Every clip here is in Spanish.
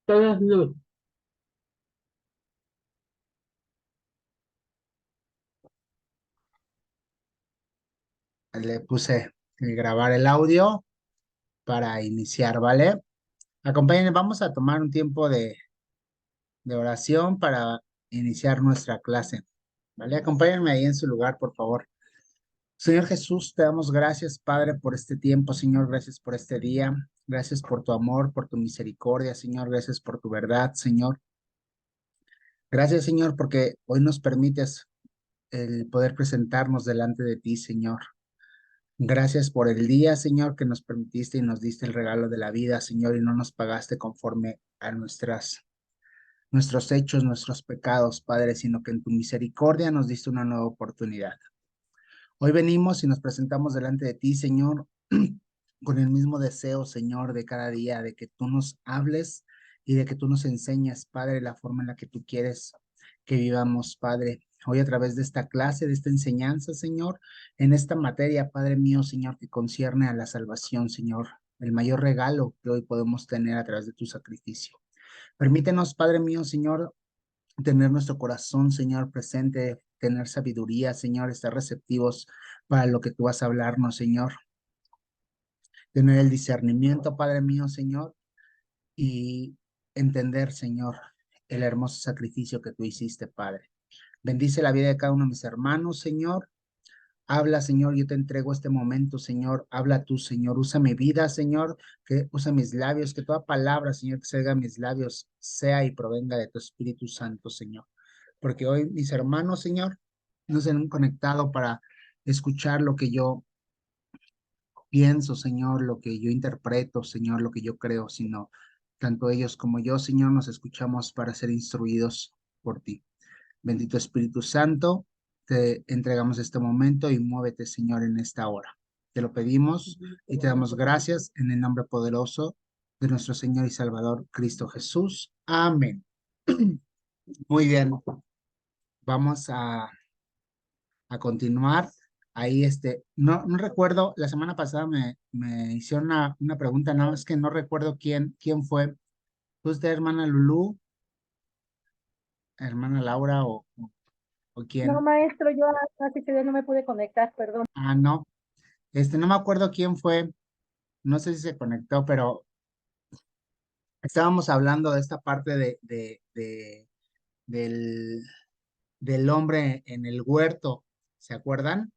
Todos los- Le puse el grabar el audio para iniciar, ¿vale? Acompáñenme, vamos a tomar un tiempo de oración para iniciar nuestra clase, ¿vale? Acompáñenme ahí en su lugar, por favor. Señor Jesús, te damos gracias, Padre, por este tiempo, Señor, gracias por este día, gracias por tu amor, por tu misericordia, Señor, gracias por tu verdad, Señor. Gracias, Señor, porque hoy nos permites el poder presentarnos delante de ti, Señor. Gracias por el día, Señor, que nos permitiste y nos diste el regalo de la vida, Señor, y no nos pagaste conforme a nuestros hechos, nuestros pecados, Padre, sino que en tu misericordia nos diste una nueva oportunidad. Hoy venimos y nos presentamos delante de ti, Señor, con el mismo deseo, Señor, de cada día, de que tú nos hables y de que tú nos enseñes, Padre, la forma en la que tú quieres que vivamos, Padre. Hoy a través de esta clase, de esta enseñanza, Señor, en esta materia, Padre mío, Señor, que concierne a la salvación, Señor, el mayor regalo que hoy podemos tener a través de tu sacrificio. Permítenos, Padre mío, Señor, tener nuestro corazón, Señor, presente, tener sabiduría, Señor, estar receptivos para lo que tú vas a hablarnos, Señor. Tener el discernimiento, Padre mío, Señor, y entender, Señor, el hermoso sacrificio que tú hiciste, Padre. Bendice la vida de cada uno de mis hermanos, Señor. Habla, Señor, yo te entrego este momento, Señor. Habla tú, Señor. Usa mi vida, Señor, que usa mis labios, que toda palabra, Señor, que salga de mis labios sea y provenga de tu Espíritu Santo, Señor. Porque hoy mis hermanos, Señor, no se han conectado para escuchar lo que yo pienso, Señor, lo que yo interpreto, Señor, lo que yo creo, sino tanto ellos como yo, Señor, nos escuchamos para ser instruidos por ti. Bendito Espíritu Santo, te entregamos este momento y muévete, Señor, en esta hora. Te lo pedimos y te damos gracias en el nombre poderoso de nuestro Señor y Salvador, Cristo Jesús. Amén. Muy bien, vamos a continuar. Ahí, no recuerdo, la semana pasada me hicieron una pregunta, nada más que no recuerdo quién fue. ¿Fue usted, hermana Lulú, hermana Laura o No, quién? maestro, yo hace ese día no me pude conectar, perdón. Ah, no, no me acuerdo quién fue, no sé si se conectó, pero estábamos hablando de esta parte del, del hombre en el huerto, ¿se acuerdan?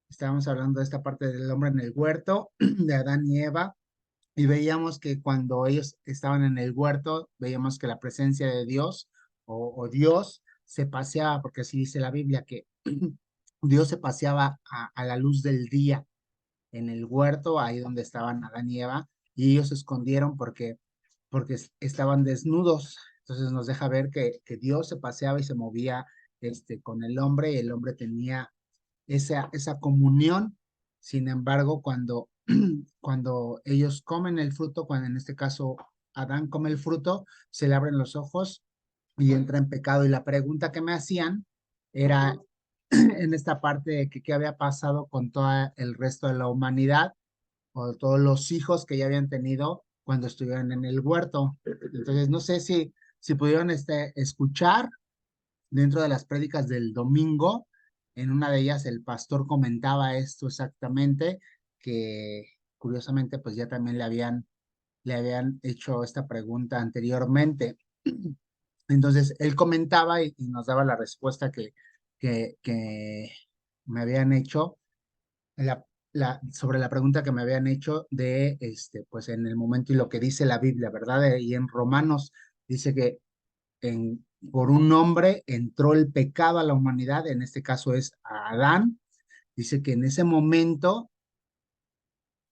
Estábamos hablando de esta parte del hombre en el huerto, de Adán y Eva, y veíamos que cuando ellos estaban en el huerto, veíamos que la presencia de Dios o Dios se paseaba, porque así dice la Biblia, que Dios se paseaba a la luz del día en el huerto, ahí donde estaban Adán y Eva, y ellos se escondieron porque estaban desnudos. Entonces nos deja ver que Dios se paseaba y se movía con el hombre, y el hombre tenía esa comunión. Sin embargo, cuando ellos comen el fruto, cuando en este caso Adán come el fruto, se le abren los ojos y entra en pecado. Y la pregunta que me hacían era en esta parte de que qué había pasado con todo el resto de la humanidad o todos los hijos que ya habían tenido cuando estuvieron en el huerto. Entonces, no sé si pudieron escuchar dentro de las prédicas del domingo. En una de ellas el pastor comentaba esto exactamente, que curiosamente pues ya también le habían hecho esta pregunta anteriormente. Entonces él comentaba y nos daba la respuesta que me habían hecho la, sobre la pregunta que me habían hecho de, pues en el momento y lo que dice la Biblia, ¿verdad? Y en Romanos dice que por un hombre entró el pecado a la humanidad, en este caso es a Adán. Dice que en ese momento,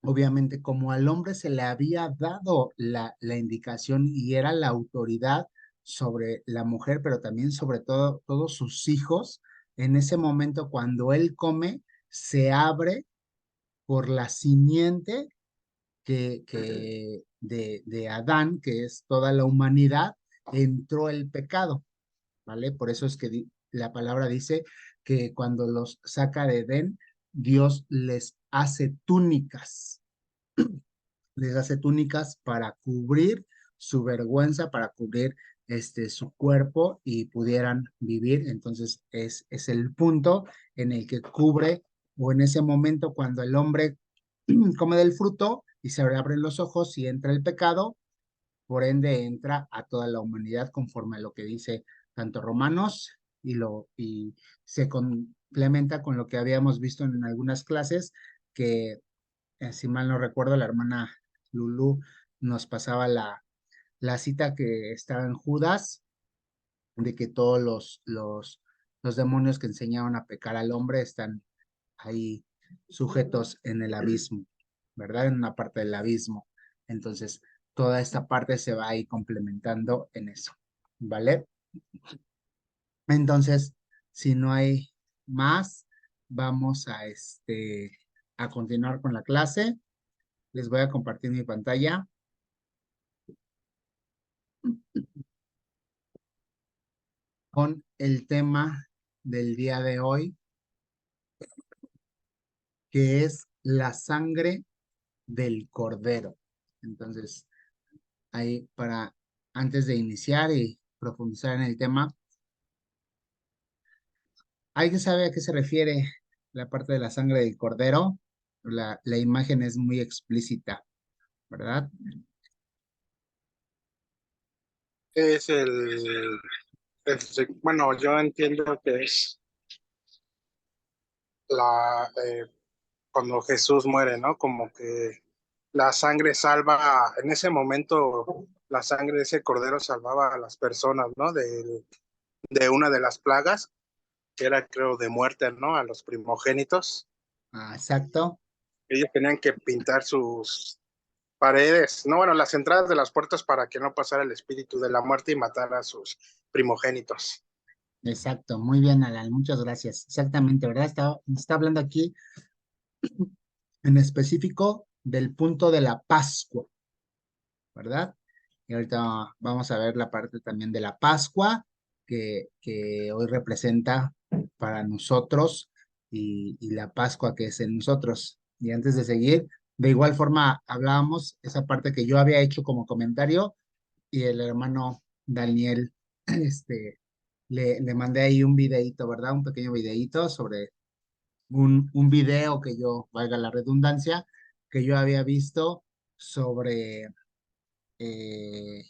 obviamente, como al hombre se le había dado la indicación y era la autoridad sobre la mujer, pero también sobre todo todos sus hijos, en ese momento cuando él come, se abre por la simiente de Adán, que es toda la humanidad, entró el pecado, ¿vale? Por eso es que la palabra dice que cuando los saca de Edén, Dios les hace túnicas. les hace túnicas para cubrir su vergüenza, para cubrir su cuerpo y pudieran vivir. Entonces es el punto en el que cubre, o en ese momento cuando el hombre come del fruto y se le abren los ojos y entra el pecado, por ende entra a toda la humanidad conforme a lo que dice tanto Romanos y se complementa con lo que habíamos visto en algunas clases que si mal no recuerdo, la hermana Lulu nos pasaba la cita que estaba en Judas, de que todos los demonios que enseñaban a pecar al hombre están ahí sujetos en el abismo, ¿verdad? En una parte del abismo. Entonces, toda esta parte se va ahí complementando en eso, ¿vale? Entonces, si no hay más, vamos a continuar con la clase. Les voy a compartir mi pantalla con el tema del día de hoy, que es la sangre del cordero. Entonces, ahí antes de iniciar y profundizar en el tema, ¿alguien sabe a qué se refiere la parte de la sangre del cordero? La imagen es muy explícita, ¿verdad? Es bueno, yo entiendo que es cuando Jesús muere, ¿no? Como que la sangre salva, en ese momento, la sangre de ese cordero salvaba a las personas, ¿no? De una de las plagas, que era, creo, de muerte, ¿no? A los primogénitos. Ah, exacto, Ellos tenían que pintar sus paredes, no, bueno, las entradas de las puertas para que no pasara el espíritu de la muerte y matara a sus primogénitos. exacto. Muy bien, Alan, muchas gracias. Exactamente, ¿verdad? Está hablando aquí en específico del punto de la Pascua, ¿verdad? Y ahorita vamos a ver la parte también de la Pascua que hoy representa para nosotros y la Pascua que es en nosotros. Y antes de seguir, de igual forma hablábamos esa parte que yo había hecho como comentario y el hermano Daniel, le mandé ahí un videíto, ¿verdad? Un pequeño videíto sobre un video que yo, valga la redundancia, que yo había visto sobre eh,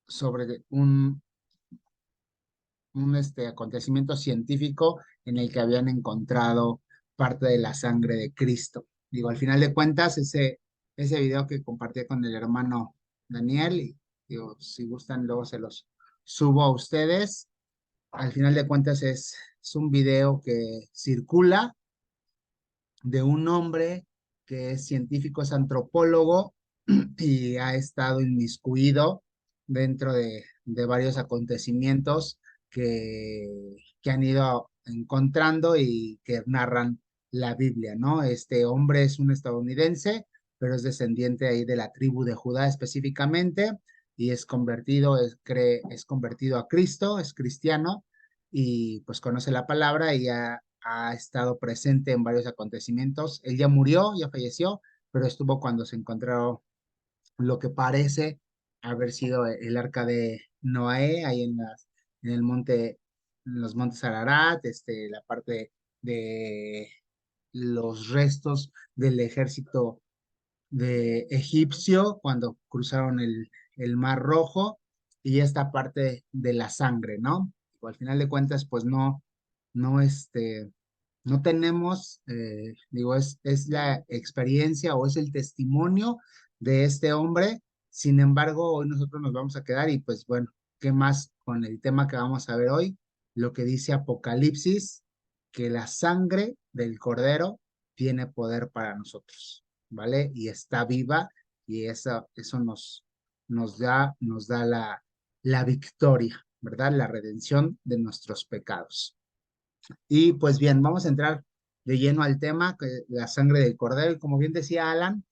sobre un acontecimiento científico en el que habían encontrado parte de la sangre de Cristo. Digo, al final de cuentas, ese video que compartí con el hermano Daniel, y digo, si gustan, luego se los subo a ustedes. Al final de cuentas es un video que circula de un hombre que es científico, es antropólogo y ha estado inmiscuido dentro de varios acontecimientos que han ido encontrando y que narran la Biblia, ¿no? Este hombre es un estadounidense, pero es descendiente ahí de la tribu de Judá específicamente y es convertido a Cristo, es cristiano y pues conoce la palabra y ha estado presente en varios acontecimientos. Él ya murió, ya falleció, pero estuvo cuando se encontró lo que parece haber sido el arca de Noé, ahí en el monte, en los montes Ararat, la parte de los restos del ejército de egipcio cuando cruzaron el Mar Rojo y esta parte de la sangre, ¿no? O al final de cuentas, pues no, no tenemos, digo, es la experiencia o es el testimonio de este hombre. Sin embargo, hoy nosotros nos vamos a quedar y pues bueno, ¿qué más con el tema que vamos a ver hoy? Lo que dice Apocalipsis, que la sangre del cordero tiene poder para nosotros, ¿vale? Y está viva y eso nos da la victoria, ¿verdad? La redención de nuestros pecados. Y pues bien, vamos a entrar de lleno al tema, que la sangre del cordero. Y como bien decía Alan,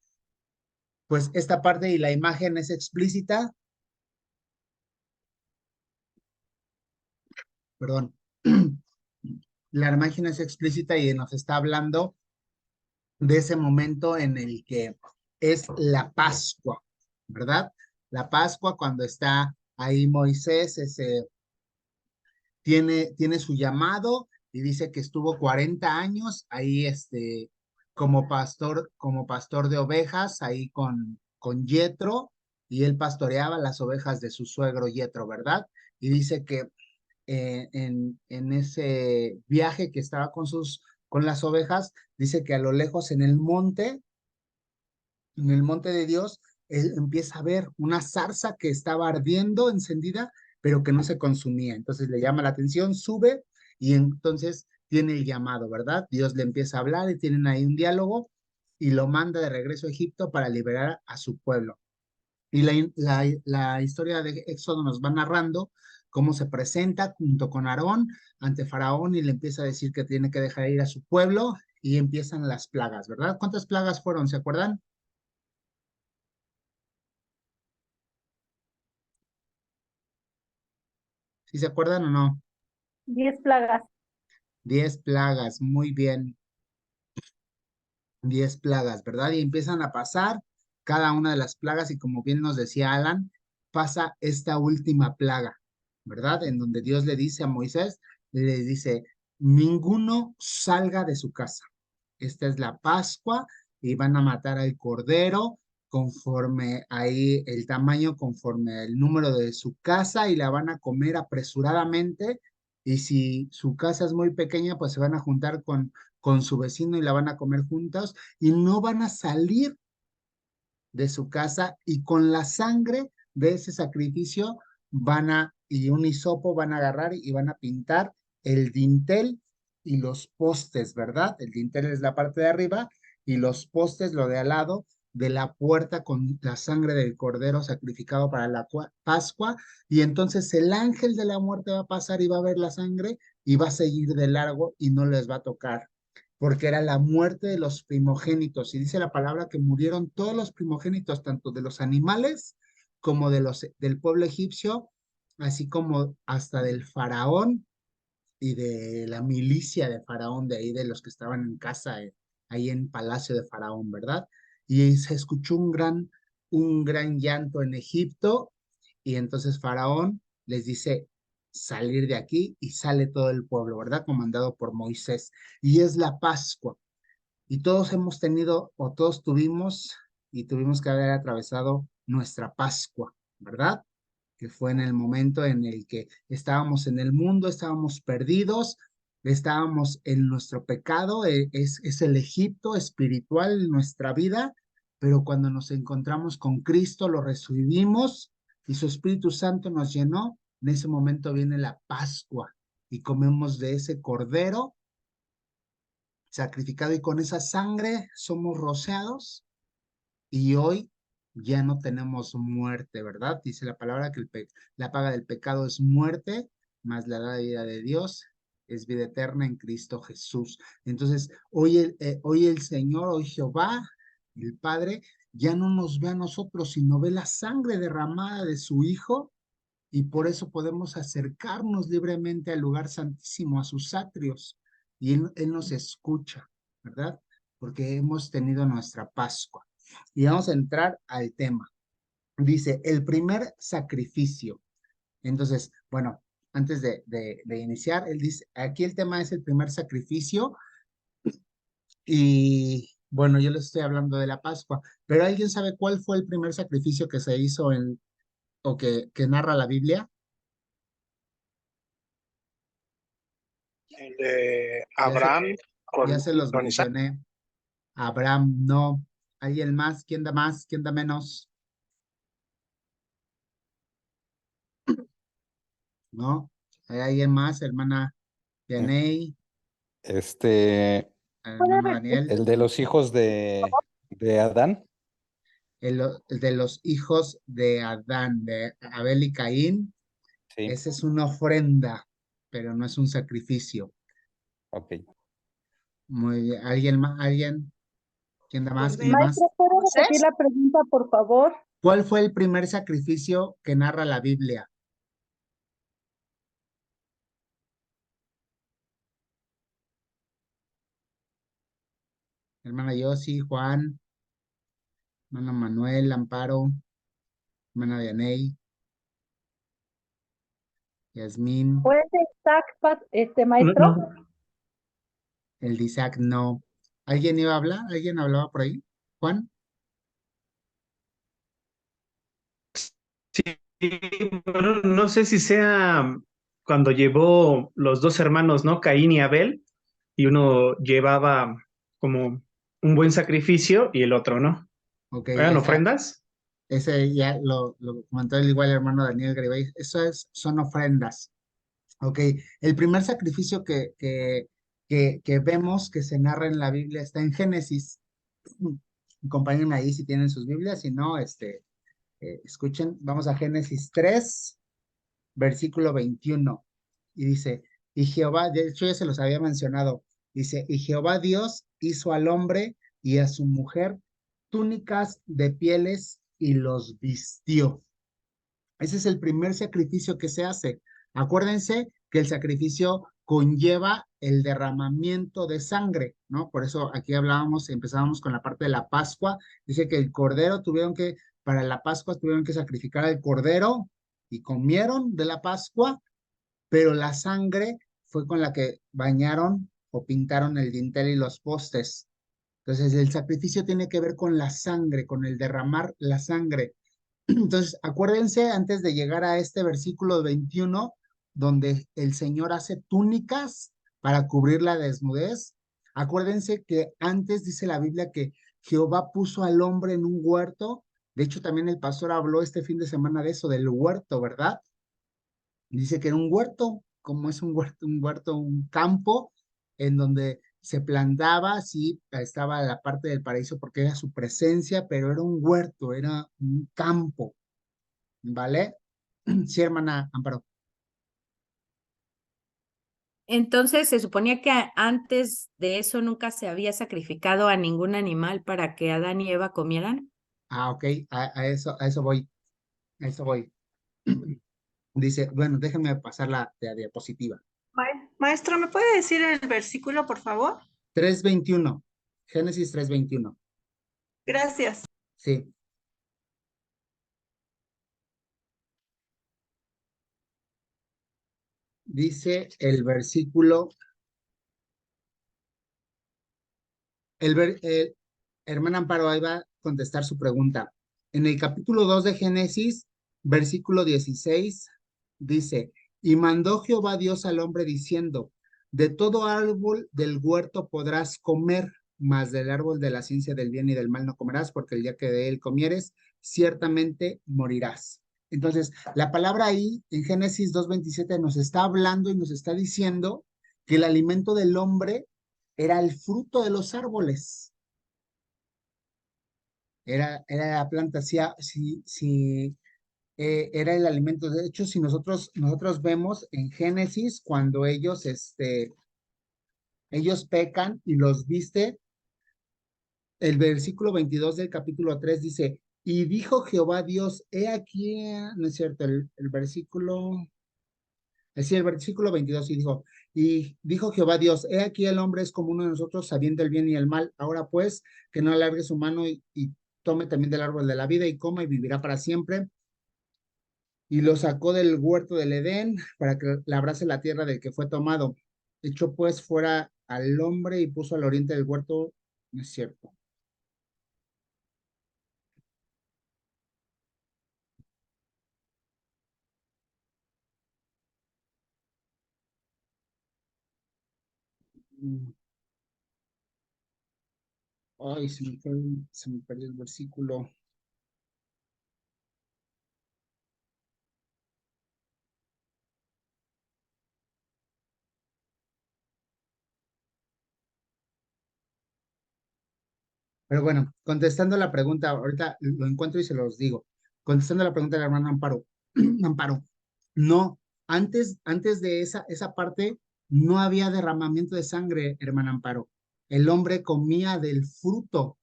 pues esta parte y la imagen es explícita, perdón, la imagen es explícita y nos está hablando de ese momento en el que es la Pascua, ¿verdad? La Pascua cuando está ahí Moisés, tiene su llamado y dice que estuvo 40 años ahí, como pastor de ovejas, ahí con Yetro, y él pastoreaba las ovejas de su suegro Yetro, ¿verdad? Y dice que en ese viaje que estaba con las ovejas, dice que a lo lejos en el monte de Dios, él empieza a ver una zarza que estaba ardiendo, encendida, pero que no se consumía. Entonces le llama la atención, sube y entonces tiene el llamado, ¿verdad? Dios le empieza a hablar y tienen ahí un diálogo y lo manda de regreso a Egipto para liberar a su pueblo. Y la historia de Éxodo nos va narrando cómo se presenta junto con Aarón ante Faraón y le empieza a decir que tiene que dejar ir a su pueblo y empiezan las plagas, ¿verdad? ¿Cuántas plagas fueron? ¿Se acuerdan? ¿Sí se acuerdan o no? 10 plagas. 10 plagas, muy bien, 10 plagas, ¿verdad? Y empiezan a pasar cada una de las plagas y como bien nos decía Alan, pasa esta última plaga, ¿verdad? En donde Dios le dice a Moisés, le dice, ninguno salga de su casa. Esta es la Pascua y van a matar al cordero conforme ahí el tamaño, conforme el número de su casa y la van a comer apresuradamente. Y si su casa es muy pequeña, pues se van a juntar con su vecino y la van a comer juntos y no van a salir de su casa y con la sangre de ese sacrificio y un hisopo van a agarrar y van a pintar el dintel y los postes, ¿verdad? El dintel es la parte de arriba y los postes, lo de al lado de la puerta con la sangre del cordero sacrificado para la Pascua, y entonces el ángel de la muerte va a pasar y va a ver la sangre y va a seguir de largo y no les va a tocar porque era la muerte de los primogénitos. Y dice la palabra que murieron todos los primogénitos, tanto de los animales como del pueblo egipcio, así como hasta del faraón y de la milicia de faraón, de ahí de los que estaban en casa, ahí en palacio de faraón, ¿verdad? Y se escuchó un gran llanto en Egipto, y entonces faraón les dice salir de aquí y sale todo el pueblo, ¿verdad? Comandado por Moisés. Y es la Pascua. Y todos hemos tenido, o todos tuvimos, y tuvimos que haber atravesado nuestra Pascua, ¿verdad? Que fue en el momento en el que estábamos en el mundo, estábamos perdidos, estábamos en nuestro pecado, es el Egipto espiritual en nuestra vida, pero cuando nos encontramos con Cristo, lo recibimos y su Espíritu Santo nos llenó, en ese momento viene la Pascua y comemos de ese cordero sacrificado y con esa sangre somos rociados y hoy ya no tenemos muerte, ¿verdad? Dice la palabra que la paga del pecado es muerte, más la vida de Dios es vida eterna en Cristo Jesús. Entonces, hoy el Señor, hoy Jehová, el Padre, ya no nos ve a nosotros, sino ve la sangre derramada de su Hijo, y por eso podemos acercarnos libremente al lugar santísimo, a sus atrios, y Él nos escucha, ¿verdad? Porque hemos tenido nuestra Pascua. Y vamos a entrar al tema. Dice, el primer sacrificio. Entonces, bueno, antes de iniciar, él dice, aquí el tema es el primer sacrificio, y bueno, yo les estoy hablando de la Pascua, pero ¿alguien sabe cuál fue el primer sacrificio que se hizo o que narra la Biblia? El de Ya se, Abraham ya se los con Isaac. mencioné. Abraham, no. ¿Alguien más? ¿Quién da más? ¿Quién da menos? ¿No? ¿Hay alguien más? Hermana Eh, Yanei, Este, ¿Puede hermano repetir? Daniel, el de los hijos de Adán, el de los hijos de Adán, de Abel y Caín. sí, Esa es una ofrenda, pero no es un sacrificio. ok. Muy bien. ¿Alguien más? ¿Alguien? ¿Quién da más? ¿Quién da más? Maestro, ¿puede repetir la pregunta, por favor? ¿Cuál fue el primer sacrificio que narra la Biblia? Hermana Yossi, Juan, hermano Manuel, Amparo, hermana Vianey, Yasmín, ¿Puede Isaac, No, maestro? no, el de Isaac, no. ¿Alguien iba a hablar? ¿Alguien hablaba por ahí? ¿Juan? sí, bueno, no sé si sea cuando llevó los dos hermanos, ¿no? Caín y Abel, y uno llevaba como un buen sacrificio y el otro no. Ok, ¿Eran ofrendas? ese ya lo comentó el igual hermano Daniel Garibay. Son ofrendas. Ok, el primer sacrificio que vemos que se narra en la Biblia está en Génesis. Acompáñenme ahí si tienen sus Biblias, si no, escuchen, vamos a Génesis 3, versículo 21. Y dice, y Jehová, de hecho ya se los había mencionado, dice, y Jehová Dios hizo al hombre y a su mujer túnicas de pieles y los vistió. Ese es el primer sacrificio que se hace. Acuérdense que el sacrificio conlleva el derramamiento de sangre, ¿no? Por eso aquí hablábamos, empezábamos con la parte de la Pascua. Dice que el cordero para la Pascua tuvieron que sacrificar al cordero y comieron de la Pascua, pero la sangre fue con la que bañaron o pintaron el dintel y los postes. Entonces, el sacrificio tiene que ver con la sangre, con el derramar la sangre. Entonces, acuérdense antes de llegar a este versículo 21, donde el Señor hace túnicas para cubrir la desnudez. Acuérdense que antes dice la Biblia que Jehová puso al hombre en un huerto. De hecho, también el pastor habló este fin de semana de eso, del huerto, ¿verdad? Dice que era un huerto, como es un campo en donde se plantaba, sí, estaba la parte del paraíso porque era su presencia, pero era un huerto, era un campo. ¿Vale? Sí, hermana Amparo. Entonces, se suponía que antes de eso nunca se había sacrificado a ningún animal para que Adán y Eva comieran. Ah, ok, a eso voy, a eso voy. Dice, bueno, déjenme pasar la diapositiva. Maestro, ¿me puede decir el versículo, por favor? 3:21, Génesis 3:21. Gracias. Sí, dice el versículo, hermana Amparo, ahí va a contestar su pregunta. En el capítulo 2 de Génesis, versículo 16, dice, y mandó Jehová Dios al hombre diciendo, de todo árbol del huerto podrás comer, mas del árbol de la ciencia del bien y del mal no comerás, porque el día que de él comieres, ciertamente morirás. Entonces, la palabra ahí en Génesis 2:27 nos está hablando y nos está diciendo que el alimento del hombre era el fruto de los árboles. Era la planta, era el alimento. De hecho, si nosotros vemos en Génesis, cuando ellos pecan y los viste, el versículo 22 del capítulo 3 dice, y dijo Jehová Dios, he aquí, no es cierto, el versículo 22 y dijo Jehová Dios, he aquí el hombre es como uno de nosotros, sabiendo el bien y el mal. Ahora pues, que no alargue su mano y tome también del árbol de la vida y coma y vivirá para siempre. Y lo sacó del huerto del Edén para que labrase la tierra del que fue tomado. Echó pues fuera al hombre y puso al oriente del huerto, no es cierto. Ay, se me perdió el versículo. Pero bueno, contestando la pregunta, ahorita lo encuentro y se los digo. Contestando la pregunta de la hermana Amparo, Amparo, no, antes de esa parte no había derramamiento de sangre, hermana Amparo. El hombre comía del fruto,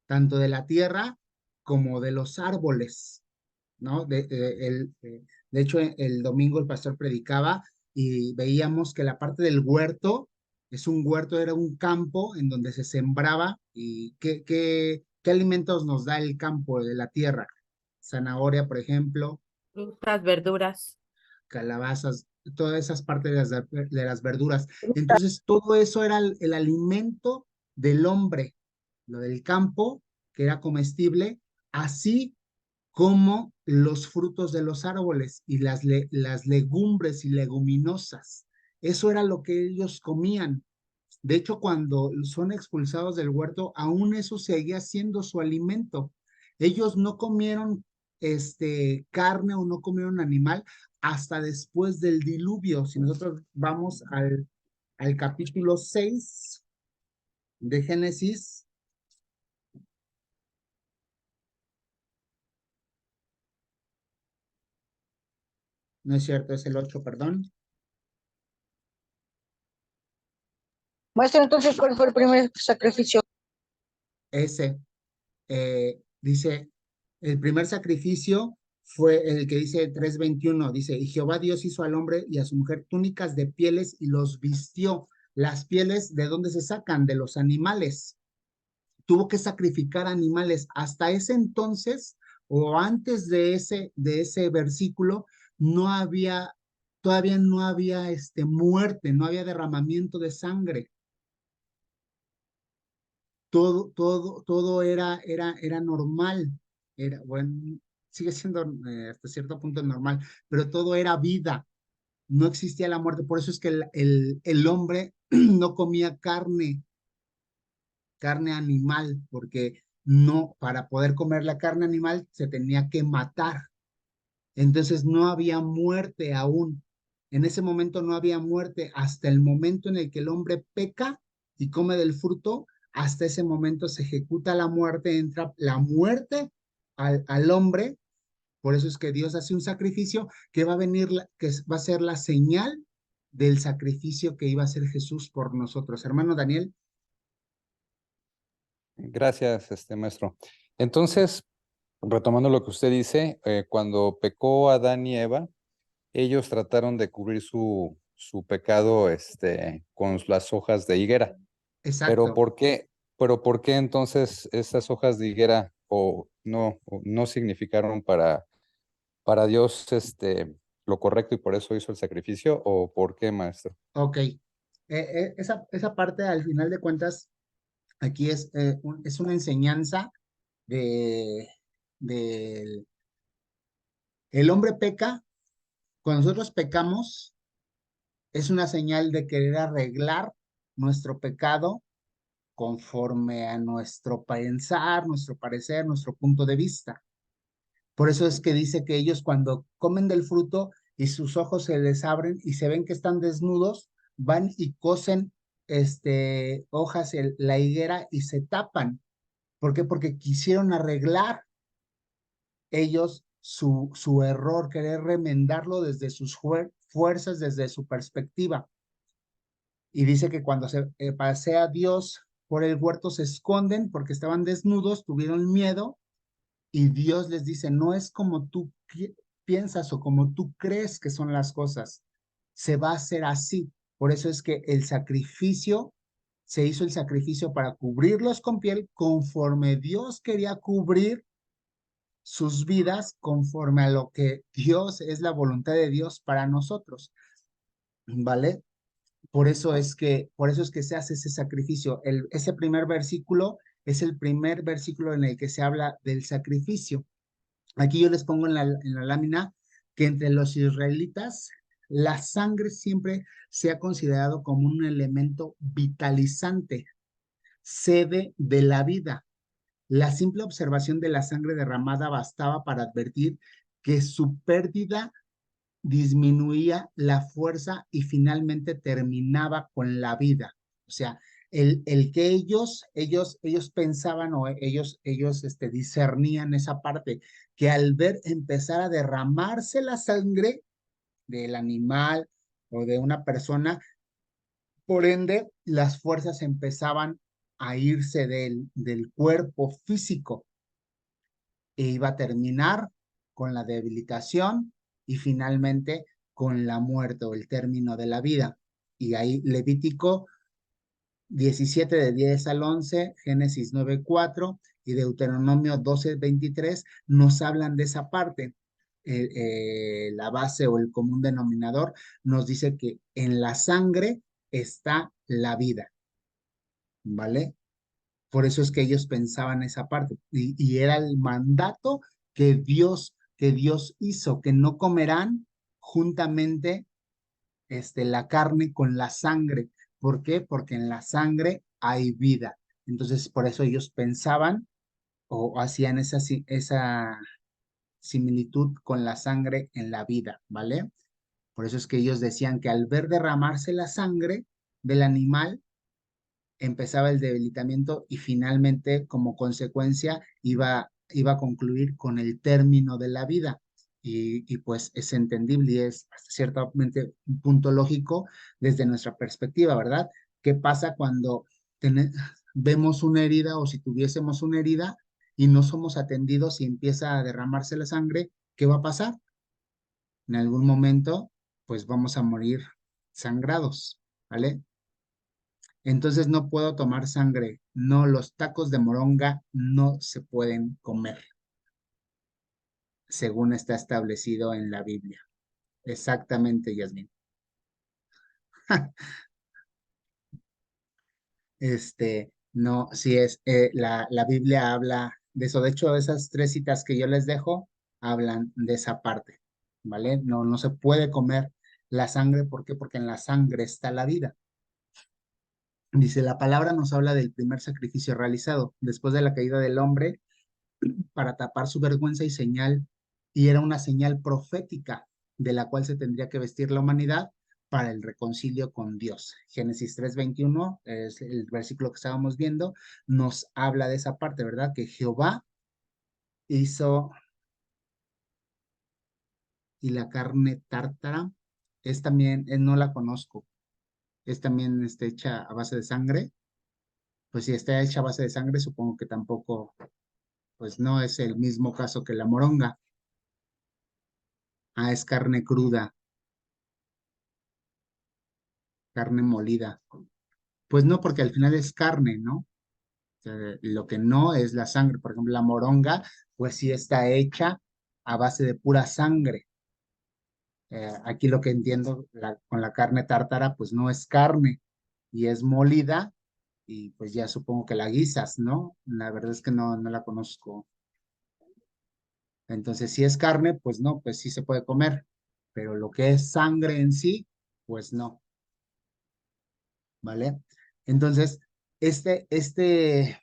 tanto de la tierra como de los árboles, ¿no? De hecho, el domingo el pastor predicaba y veíamos que la parte del huerto Es un huerto, era un campo en donde se sembraba. ¿Y qué alimentos nos da el campo de la tierra? Zanahoria, por ejemplo, Frutas, verduras. calabazas, todas esas partes de las verduras. Entonces, todo eso era el alimento del hombre, lo del campo, que era comestible, así como los frutos de los árboles y las legumbres y leguminosas. Eso era lo que ellos comían. De hecho, cuando son expulsados del huerto, aún eso seguía siendo su alimento. Ellos no comieron carne o no comieron animal hasta después del diluvio. Si nosotros vamos al capítulo 6 de Génesis, no es cierto, es el 8, perdón. Maestro, entonces, ¿cuál fue el primer sacrificio? Ese dice, el primer sacrificio fue el que dice 3:21, dice, y Jehová Dios hizo al hombre y a su mujer túnicas de pieles y los vistió. Las pieles, ¿de dónde se sacan? De los animales. Tuvo que sacrificar animales. Hasta ese entonces, o antes de ese versículo, no había, todavía no había muerte, no había derramamiento de sangre. Todo era normal. Bueno, sigue siendo hasta cierto punto normal, pero todo era vida. No existía la muerte. Por eso es que el hombre no comía carne animal, porque no, para poder comer la carne animal se tenía que matar. Entonces no había muerte aún. En ese momento no había muerte hasta el momento en el que el hombre peca y come del fruto. Hasta ese momento se ejecuta la muerte, entra la muerte al hombre. Por eso es que Dios hace un sacrificio que va a venir, que va a ser la señal del sacrificio que iba a hacer Jesús por nosotros. Hermano Daniel. Gracias, maestro. Entonces, retomando lo que usted dice, cuando pecó Adán y Eva, ellos trataron de cubrir su pecado con las hojas de higuera. Exacto. Pero ¿por qué entonces esas hojas de higuera no significaron para Dios lo correcto y por eso hizo el sacrificio? ¿O por qué, maestro? Ok. Esa parte, al final de cuentas, aquí es una enseñanza del el hombre peca. Cuando nosotros pecamos, es una señal de querer arreglar nuestro pecado conforme a nuestro pensar, nuestro parecer, nuestro punto de vista. Por eso es que dice que ellos cuando comen del fruto y sus ojos se les abren y se ven que están desnudos, van y cosen hojas en la higuera y se tapan. ¿Por qué? Porque quisieron arreglar ellos su error, querer remendarlo desde sus fuerzas, desde su perspectiva. Y dice que cuando se pasea Dios por el huerto se esconden porque estaban desnudos, tuvieron miedo y Dios les dice, no es como tú piensas o como tú crees que son las cosas, se va a hacer así. Por eso es que se hizo el sacrificio para cubrirlos con piel conforme Dios quería cubrir sus vidas, conforme a lo que Dios es la voluntad de Dios para nosotros, ¿vale? Por eso es que se hace ese sacrificio. Ese primer versículo es el primer versículo en el que se habla del sacrificio. Aquí yo les pongo en la lámina que entre los israelitas la sangre siempre se ha considerado como un elemento vitalizante, sede de la vida. La simple observación de la sangre derramada bastaba para advertir que su pérdida disminuía la fuerza y finalmente terminaba con la vida. O sea, el que ellos pensaban o ellos discernían esa parte, que al ver empezar a derramarse la sangre del animal o de una persona, por ende, las fuerzas empezaban a irse del cuerpo físico e iba a terminar con la debilitación y finalmente con la muerte o el término de la vida. Y ahí Levítico 17 de 10 al 11, Génesis 9:4 y Deuteronomio 12:23 nos hablan de esa parte. La base o el común denominador nos dice que en la sangre está la vida, ¿vale? Por eso es que ellos pensaban esa parte y era el mandato que Dios hizo, que no comerán juntamente la carne con la sangre. ¿Por qué? Porque en la sangre hay vida. Entonces, por eso ellos pensaban o hacían esa similitud con la sangre en la vida, ¿vale? Por eso es que ellos decían que al ver derramarse la sangre del animal, empezaba el debilitamiento y finalmente, como consecuencia, iba a concluir con el término de la vida. Y pues es entendible y es hasta ciertamente un punto lógico desde nuestra perspectiva, ¿verdad? ¿Qué pasa cuando vemos una herida o si tuviésemos una herida y no somos atendidos y empieza a derramarse la sangre? ¿Qué va a pasar? En algún momento, pues vamos a morir sangrados, ¿vale? Entonces no puedo tomar sangre. No, los tacos de moronga no se pueden comer, según está establecido en la Biblia. Exactamente, Yasmin. No, sí es, la Biblia habla de eso. De hecho, esas 3 citas que yo les dejo hablan de esa parte, ¿vale? No, no se puede comer la sangre. ¿Por qué? Porque en la sangre está la vida. Dice, la palabra nos habla del primer sacrificio realizado después de la caída del hombre para tapar su vergüenza y era una señal profética de la cual se tendría que vestir la humanidad para el reconcilio con Dios. Génesis 3:21 es el versículo que estábamos viendo, nos habla de esa parte, ¿verdad? Que Jehová hizo, y la carne tártara, es también, no la conozco, es también hecha a base de sangre. Pues si está hecha a base de sangre, supongo que tampoco, pues no es el mismo caso que la moronga. Ah, es carne cruda, carne molida. Pues no, porque al final es carne, ¿no? O sea, lo que no es la sangre. Por ejemplo, la moronga, pues sí está hecha a base de pura sangre. Aquí lo que entiendo con la carne tártara, pues no es carne y es molida y pues ya supongo que la guisas, ¿no? La verdad es que no la conozco. Entonces, si es carne, pues no, pues sí se puede comer, pero lo que es sangre en sí, pues no, ¿vale? Entonces, este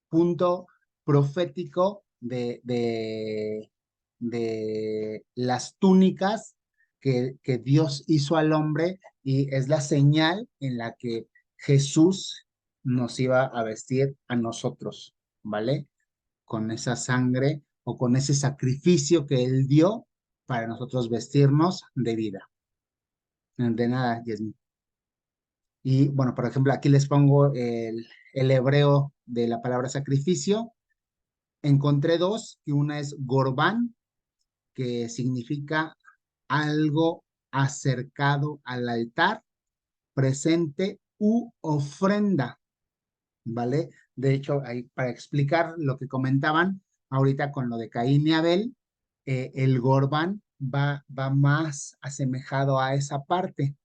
punto profético de las túnicas que Dios hizo al hombre y es la señal en la que Jesús nos iba a vestir a nosotros, ¿vale? Con esa sangre o con ese sacrificio que Él dio para nosotros vestirnos de vida. De nada, Yasmin. Y bueno, por ejemplo, aquí les pongo el hebreo de la palabra sacrificio. Encontré 2, y una es Gorbán, que significa algo acercado al altar, presente u ofrenda, ¿vale? De hecho, ahí, para explicar lo que comentaban ahorita con lo de Caín y Abel, el Gorbán va más asemejado a esa parte,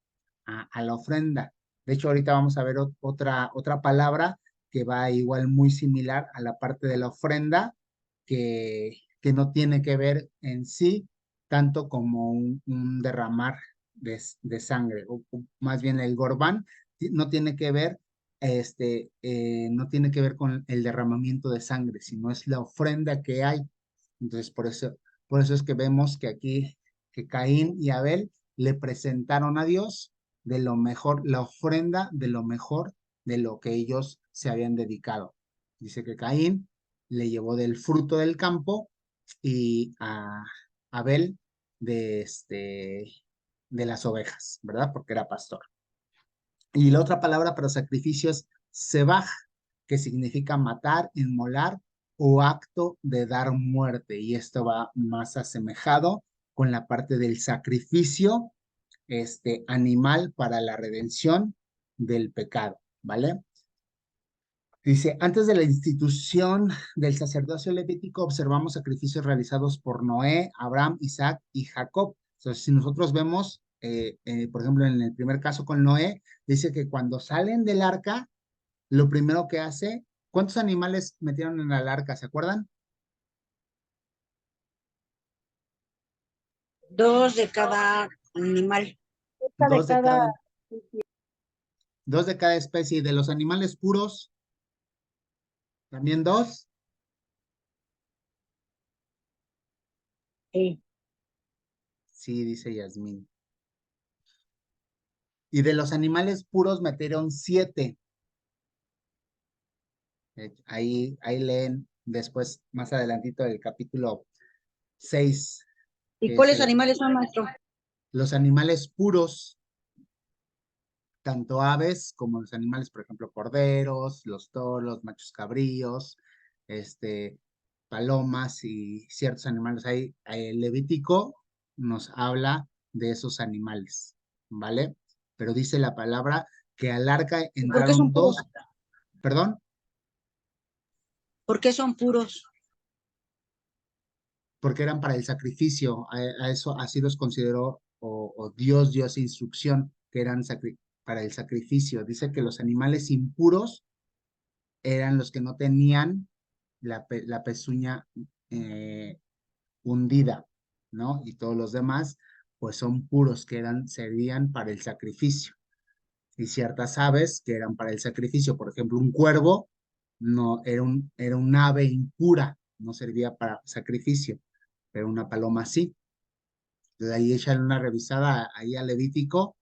a la ofrenda. De hecho, ahorita vamos a ver otra palabra que va igual muy similar a la parte de la ofrenda, que no tiene que ver en sí tanto como un derramar de sangre, o más bien el Gorbán no tiene que ver, no tiene que ver con el derramamiento de sangre, sino es la ofrenda que hay. Entonces, por eso es que vemos que aquí, que Caín y Abel le presentaron a Dios de lo mejor, la ofrenda de lo mejor de lo que ellos se habían dedicado. Dice que Caín le llevó del fruto del campo y a Abel de las ovejas, ¿verdad? Porque era pastor. Y la otra palabra para sacrificio es sebaj, que significa matar, inmolar o acto de dar muerte. Y esto va más asemejado con la parte del sacrificio animal para la redención del pecado, ¿vale? Dice, antes de la institución del sacerdocio levítico observamos sacrificios realizados por Noé, Abraham, Isaac y Jacob. Entonces, si nosotros vemos, por ejemplo, en el primer caso con Noé, dice que cuando salen del arca, lo primero que hace, ¿cuántos animales metieron en el arca? ¿Se acuerdan? 2 de cada animal. Dos de cada, dos de cada especie. Y de los animales puros, también 2. Sí. Sí, dice Yasmín. Y de los animales puros metieron 7. Ahí leen después, más adelantito, el capítulo 6. ¿Y cuáles animales son, maestro? Los animales puros, tanto aves como los animales, por ejemplo, corderos, los toros, machos cabríos, palomas y ciertos animales. Ahí el Levítico nos habla de esos animales, ¿vale? Pero dice la palabra que al arca entraron 2, ¿perdón? ¿Por qué son puros? Porque eran para el sacrificio, a eso así los consideró, o Dios dio esa instrucción, que eran para el sacrificio. Dice que los animales impuros eran los que no tenían la pezuña hundida, ¿no? Y todos los demás, pues son puros, que servían para el sacrificio. Y ciertas aves que eran para el sacrificio, por ejemplo, un cuervo, no, era un ave impura, no servía para sacrificio, pero una paloma sí. Entonces ahí échale una revisada ahí a Levítico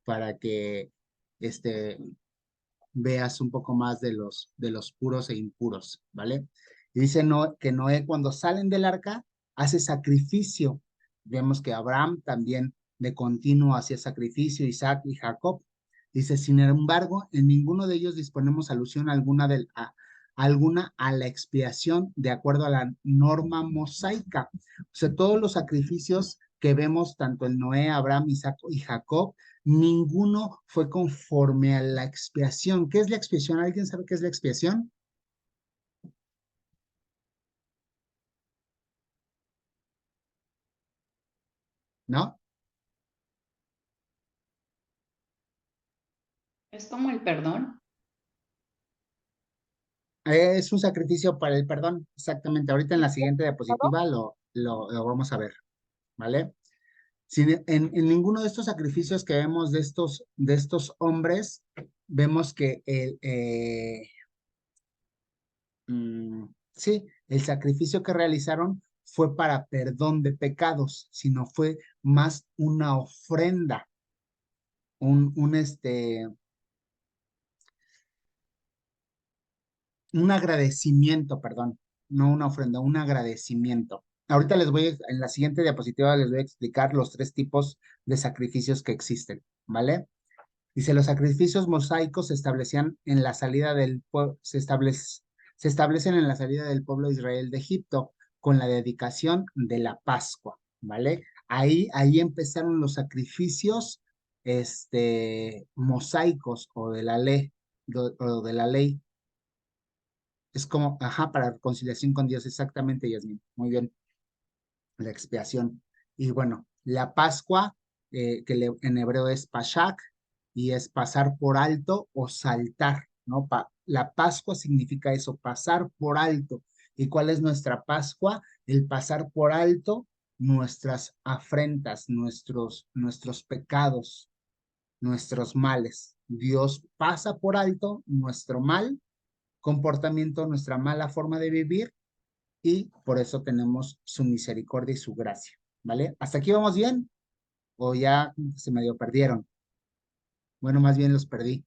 para que veas un poco más de los puros e impuros, ¿vale? Y dice que Noé cuando salen del arca hace sacrificio. Vemos que Abraham también de continuo hacía sacrificio, Isaac y Jacob. Dice, sin embargo, en ninguno de ellos disponemos alusión alguna a la expiación de acuerdo a la norma mosaica. O sea, todos los sacrificios que vemos tanto en Noé, Abraham, Isaac y Jacob, ninguno fue conforme a la expiación. ¿Qué es la expiación? ¿Alguien sabe qué es la expiación? ¿No? ¿Es como el perdón? Es un sacrificio para el perdón, exactamente. Ahorita en la siguiente diapositiva lo vamos a ver, ¿vale? En ninguno de estos sacrificios que vemos de estos hombres, vemos que sí, el sacrificio que realizaron fue para perdón de pecados, sino fue más una ofrenda, un agradecimiento, perdón, no una ofrenda, un agradecimiento. Ahorita en la siguiente diapositiva les voy a explicar los 3 tipos de sacrificios que existen, ¿vale? Dice, los sacrificios mosaicos se establecían en la salida del pueblo, se establecen en la salida del pueblo de Israel de Egipto con la dedicación de la Pascua, ¿vale? Ahí empezaron los sacrificios, mosaicos o de la ley. Es como, para reconciliación con Dios, exactamente, Yasmin. Muy bien. La expiación. Y bueno, la Pascua, en hebreo es Pashak, y es pasar por alto o saltar, ¿no? La Pascua significa eso, pasar por alto. ¿Y cuál es nuestra Pascua? El pasar por alto nuestras afrentas, nuestros pecados, nuestros males. Dios pasa por alto nuestro mal comportamiento, nuestra mala forma de vivir, y por eso tenemos su misericordia y su gracia, ¿vale? ¿Hasta aquí vamos bien? ¿O ya se medio perdieron? Bueno, más bien los perdí.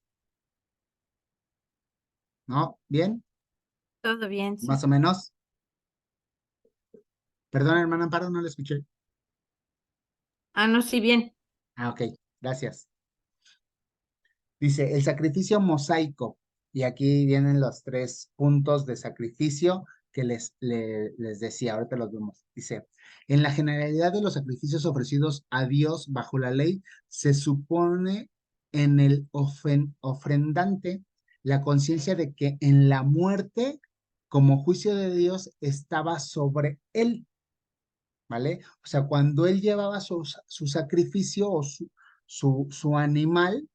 ¿No? ¿Bien? Todo bien, sí. Más o menos. Perdón, hermana Amparo, no lo escuché. Ah, no, sí, bien. Ok, gracias. Dice, el sacrificio mosaico, y aquí vienen los 3 puntos de sacrificio que les decía, ahorita los vemos. Dice, en la generalidad de los sacrificios ofrecidos a Dios bajo la ley, se supone en el ofrendante la conciencia de que en la muerte, como juicio de Dios, estaba sobre él, ¿vale? O sea, cuando él llevaba su sacrificio o su animal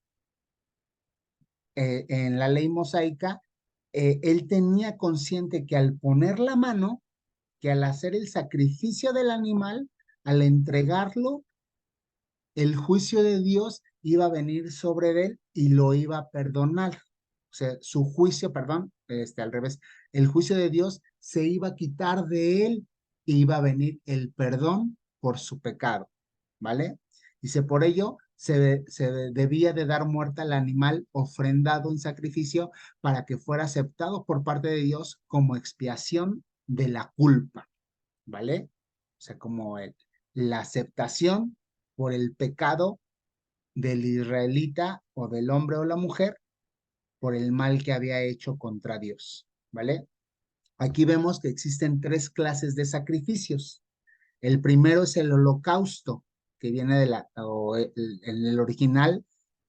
en la ley mosaica, él tenía consciente que al poner la mano, que al hacer el sacrificio del animal, al entregarlo, el juicio de Dios iba a venir sobre él y lo iba a perdonar. O sea, su juicio, perdón, al revés, el juicio de Dios se iba a quitar de él y iba a venir el perdón por su pecado, ¿vale? Dice, por ello se debía de dar muerte al animal ofrendado en sacrificio para que fuera aceptado por parte de Dios como expiación de la culpa, ¿vale? O sea, como la aceptación por el pecado del israelita o del hombre o la mujer por el mal que había hecho contra Dios, ¿vale? Aquí vemos que existen tres clases de sacrificios. El primero es el holocausto, que viene de en el original,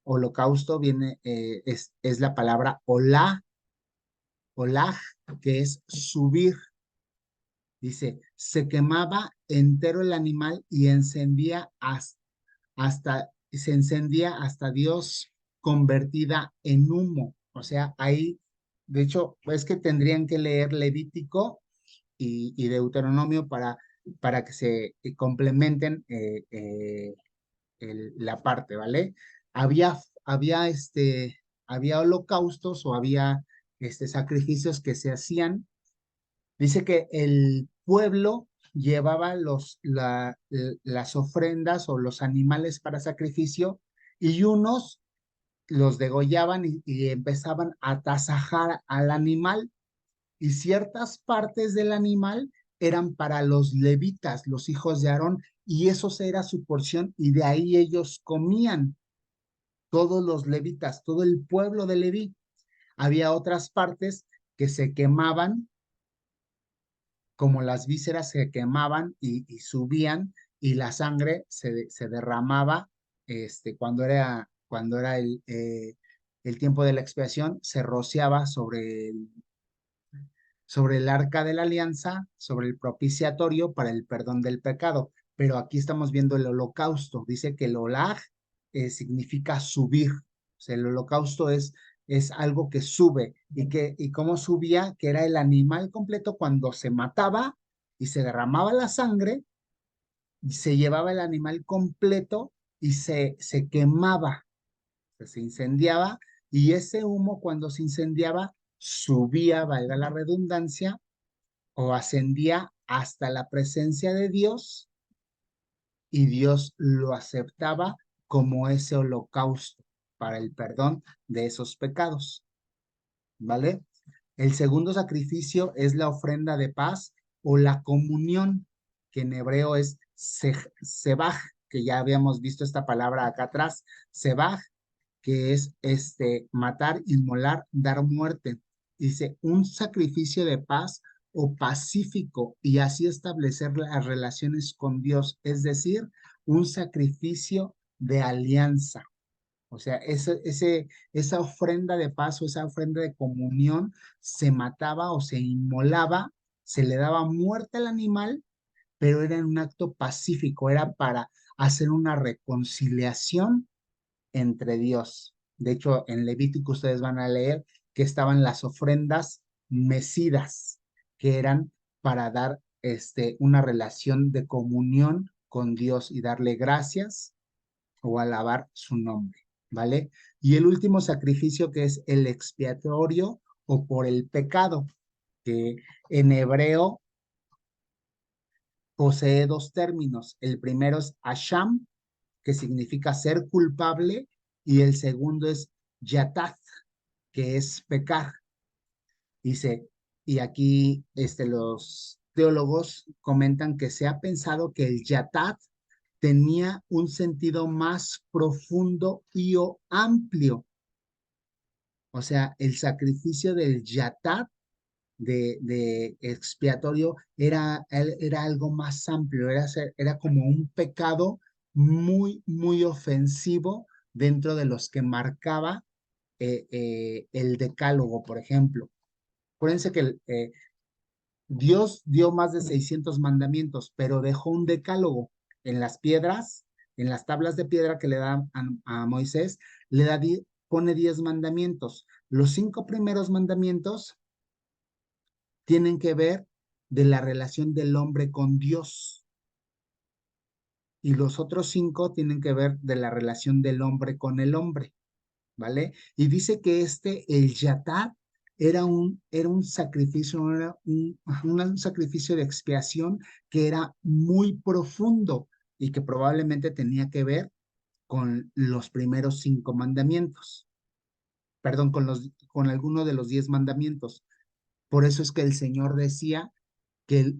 holocausto viene, es la palabra olá, que es subir. Dice, se quemaba entero el animal y encendía se encendía hasta Dios convertida en humo. O sea, ahí, de hecho, es que tendrían que leer Levítico y Deuteronomio para que se complementen la parte, ¿vale? Había, había, había holocaustos o había sacrificios que se hacían. Dice que el pueblo llevaba las ofrendas o los animales para sacrificio y unos los degollaban y empezaban a tasajar al animal y ciertas partes del animal eran para los levitas, los hijos de Aarón, y eso era su porción y de ahí ellos comían, todos los levitas, todo el pueblo de Leví. Había otras partes que se quemaban, como las vísceras se quemaban y subían y la sangre se derramaba cuando era el tiempo de la expiación, se rociaba sobre el arca de la alianza, sobre el propiciatorio para el perdón del pecado. Pero aquí estamos viendo el holocausto. Dice que el olag significa subir. O sea, el holocausto es algo que sube. ¿Y cómo subía? Que era el animal completo cuando se mataba y se derramaba la sangre, y se llevaba el animal completo y se quemaba, se incendiaba, y ese humo cuando se incendiaba subía, valga la redundancia, o ascendía hasta la presencia de Dios y Dios lo aceptaba como ese holocausto para el perdón de esos pecados, ¿vale? El segundo sacrificio es la ofrenda de paz o la comunión, que en hebreo es sebaj, que ya habíamos visto esta palabra acá atrás, sebaj, que es matar, inmolar, dar muerte. Dice, un sacrificio de paz o pacífico y así establecer las relaciones con Dios, es decir, un sacrificio de alianza. O sea, esa ofrenda de paz o esa ofrenda de comunión se mataba o se inmolaba, se le daba muerte al animal, pero era en un acto pacífico, era para hacer una reconciliación entre Dios. De hecho, en Levítico ustedes van a leer que estaban las ofrendas mesidas, que eran para dar una relación de comunión con Dios y darle gracias o alabar su nombre, ¿vale? Y el último sacrificio que es el expiatorio o por el pecado, que en hebreo posee dos términos. El primero es asham, que significa ser culpable, y el segundo es yatat, que es pecar. Dice, y aquí los teólogos comentan que se ha pensado que el yatat tenía un sentido más profundo y o amplio. O sea, el sacrificio del yatat de expiatorio era algo más amplio, era como un pecado muy, muy ofensivo dentro de los que marcaba el decálogo, por ejemplo. Acuérdense que Dios dio más de 600 mandamientos, pero dejó un decálogo en las piedras, en las tablas de piedra que le da a Moisés, pone 10 mandamientos. Los 5 primeros mandamientos tienen que ver de la relación del hombre con Dios. Y los otros 5 tienen que ver de la relación del hombre con el hombre, ¿vale? Y dice que el yatar, era un sacrificio, era un sacrificio de expiación que era muy profundo y que probablemente tenía que ver con los primeros 5 mandamientos. Perdón, con alguno de los 10 mandamientos. Por eso es que el Señor decía que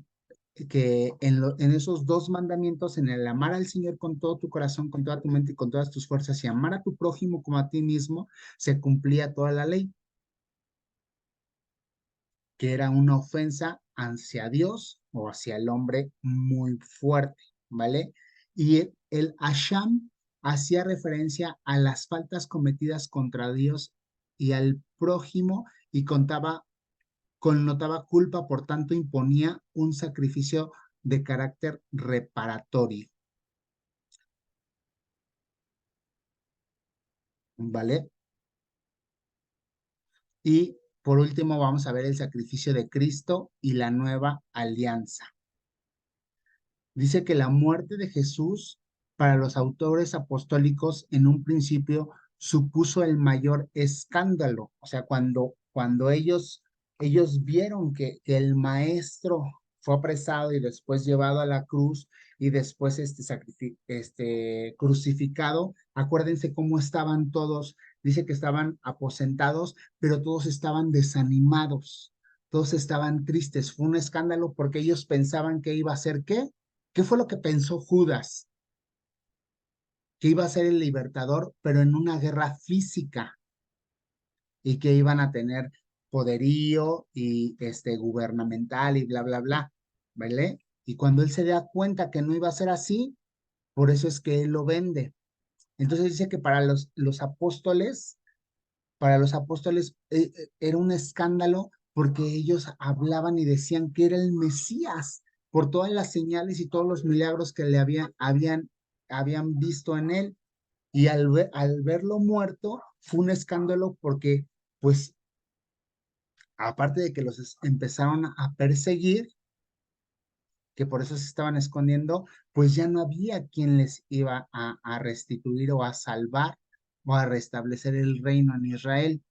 en esos 2 mandamientos, en el amar al Señor con todo tu corazón, con toda tu mente y con todas tus fuerzas, y amar a tu prójimo como a ti mismo, se cumplía toda la ley, que era una ofensa hacia Dios o hacia el hombre muy fuerte, ¿vale? Y el Asham hacía referencia a las faltas cometidas contra Dios y al prójimo y connotaba culpa, por tanto imponía un sacrificio de carácter reparatorio, ¿vale? Y por último vamos a ver el sacrificio de Cristo y la nueva alianza. Dice que la muerte de Jesús para los autores apostólicos en un principio supuso el mayor escándalo. O sea, cuando ellos vieron que el maestro fue apresado y después llevado a la cruz y después crucificado, acuérdense cómo estaban todos. Dice que estaban aposentados, pero todos estaban desanimados, todos estaban tristes. Fue un escándalo porque ellos pensaban que iba a ser ¿qué? ¿Qué fue lo que pensó Judas? Que iba a ser el libertador, pero en una guerra física, y que iban a tener poderío y gubernamental y bla, bla, bla, ¿vale? Y cuando él se da cuenta que no iba a ser así, por eso es que él lo vende. Entonces dice que para los apóstoles era un escándalo porque ellos hablaban y decían que era el Mesías por todas las señales y todos los milagros que le habían visto en él. Y al verlo muerto fue un escándalo porque, pues, aparte de que los empezaron a perseguir, que por eso se estaban escondiendo, pues ya no había quien les iba a restituir o a salvar o a restablecer el reino en Israel.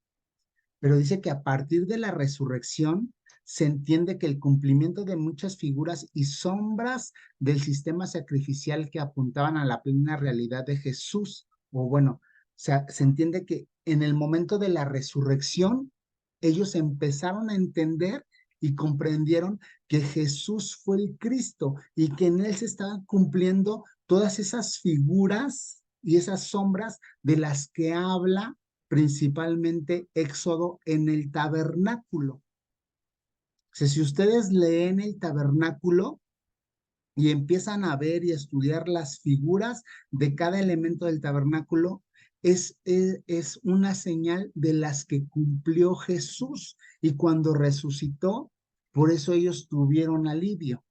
Pero dice que a partir de la resurrección se entiende que el cumplimiento de muchas figuras y sombras del sistema sacrificial que apuntaban a la plena realidad de Jesús, o bueno, o sea, se entiende que en el momento de la resurrección, ellos empezaron a entender y comprendieron que Jesús fue el Cristo y que en él se estaban cumpliendo todas esas figuras y esas sombras de las que habla principalmente Éxodo en el tabernáculo. O sea, si ustedes leen el tabernáculo y empiezan a ver y a estudiar las figuras de cada elemento del tabernáculo, es una señal de las que cumplió Jesús, y cuando resucitó, por eso ellos tuvieron alivio.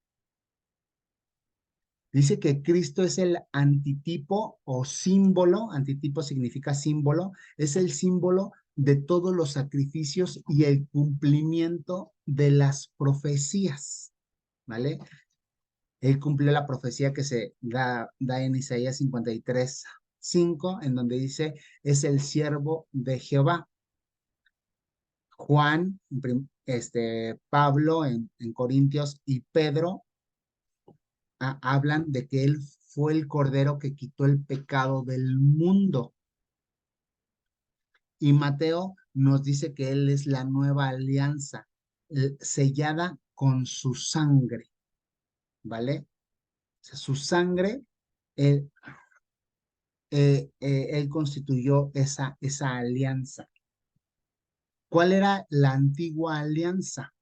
Dice que Cristo es el antitipo o símbolo, antitipo significa símbolo, es el símbolo de todos los sacrificios y el cumplimiento de las profecías, ¿vale? Él cumplió la profecía que se da en Isaías 53:5, en donde dice, es el siervo de Jehová. Juan, Pablo en Corintios y Pedro hablan de que él fue el cordero que quitó el pecado del mundo. Y Mateo nos dice que él es la nueva alianza, sellada con su sangre, ¿vale? O sea, su sangre, él constituyó esa alianza. ¿Cuál era la antigua alianza?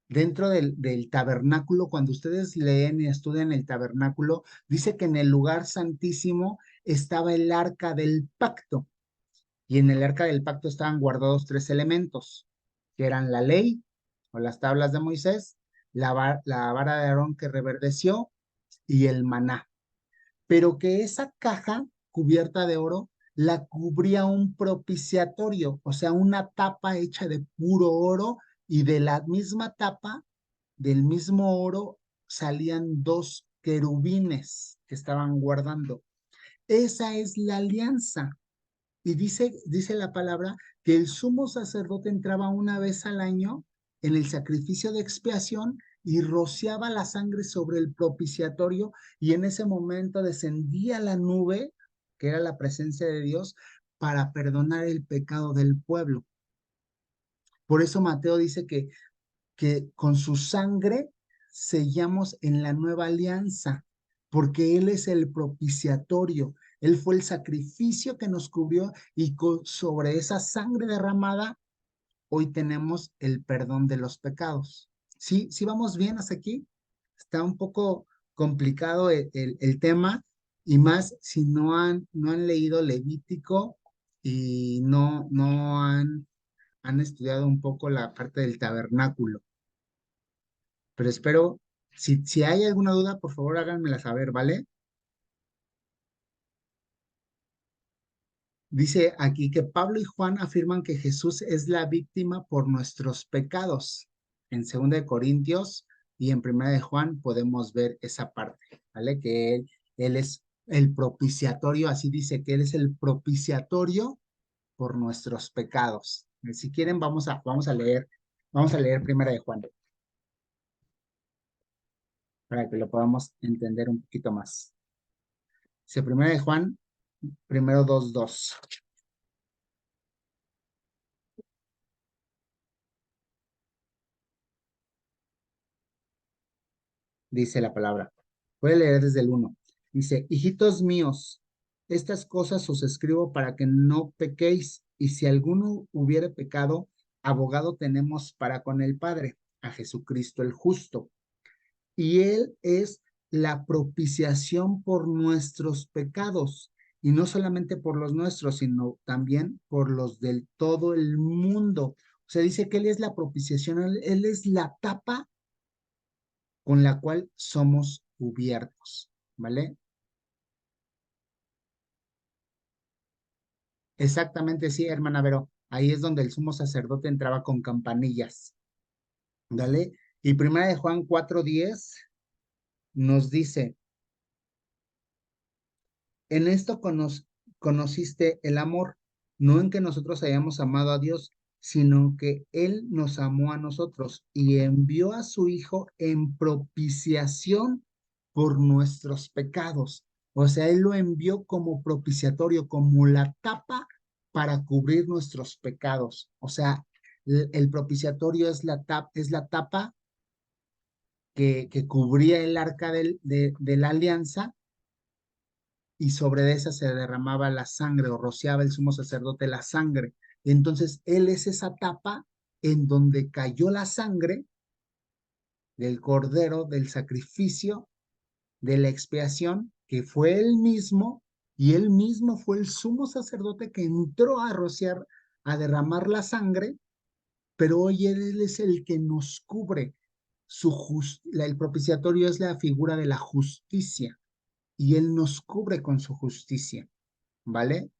Dentro del tabernáculo, cuando ustedes leen y estudian el tabernáculo, dice que en el lugar santísimo estaba el arca del pacto. Y en el arca del pacto estaban guardados 3 elementos, que eran la ley o las tablas de Moisés, la vara de Aarón que reverdeció y el maná. Pero que esa caja cubierta de oro la cubría un propiciatorio, o sea, una tapa hecha de puro oro, y de la misma tapa, del mismo oro, salían 2 querubines que estaban guardando. Esa es la alianza. Y dice la palabra que el sumo sacerdote entraba una vez al año en el sacrificio de expiación y rociaba la sangre sobre el propiciatorio, y en ese momento descendía la nube, que era la presencia de Dios, para perdonar el pecado del pueblo. Por eso Mateo dice que con su sangre sellamos en la nueva alianza, porque Él es el propiciatorio. Él fue el sacrificio que nos cubrió, y sobre esa sangre derramada hoy tenemos el perdón de los pecados. ¿Sí? ¿Sí vamos bien hasta aquí? Está un poco complicado el tema, y más si no han leído Levítico y no han estudiado un poco la parte del tabernáculo. Pero espero, si hay alguna duda, por favor háganmela saber, ¿vale? Dice aquí que Pablo y Juan afirman que Jesús es la víctima por nuestros pecados. En 2 Corintios y en 1 Juan podemos ver esa parte, ¿vale? Que él es el propiciatorio, así dice que Él es el propiciatorio por nuestros pecados. Si quieren, vamos a leer 1 Juan para que lo podamos entender un poquito más. Dice 1 Juan, primero 2:2. Dice la palabra. Voy a leer desde el 1. Dice, hijitos míos, estas cosas os escribo para que no pequéis, y si alguno hubiere pecado, abogado tenemos para con el Padre, a Jesucristo el justo. Y Él es la propiciación por nuestros pecados, y no solamente por los nuestros, sino también por los del todo el mundo. O sea, dice que Él es la propiciación, Él es la tapa con la cual somos cubiertos, ¿vale? Exactamente, sí, hermana Vero. Ahí es donde el sumo sacerdote entraba con campanillas, ¿vale? Y 1 Juan 4:10 nos dice, en esto conociste el amor, no en que nosotros hayamos amado a Dios, sino que Él nos amó a nosotros y envió a su Hijo en propiciación por nuestros pecados. O sea, Él lo envió como propiciatorio, como la tapa para cubrir nuestros pecados. O sea, el propiciatorio es la tapa que cubría el arca de la alianza, y sobre esa se derramaba la sangre, o rociaba el sumo sacerdote la sangre. Entonces, Él es esa tapa en donde cayó la sangre del cordero, del sacrificio, de la expiación, que fue Él mismo, y Él mismo fue el sumo sacerdote que entró a rociar, a derramar la sangre, pero hoy Él es el que nos cubre. El propiciatorio es la figura de la justicia, y Él nos cubre con su justicia, ¿vale?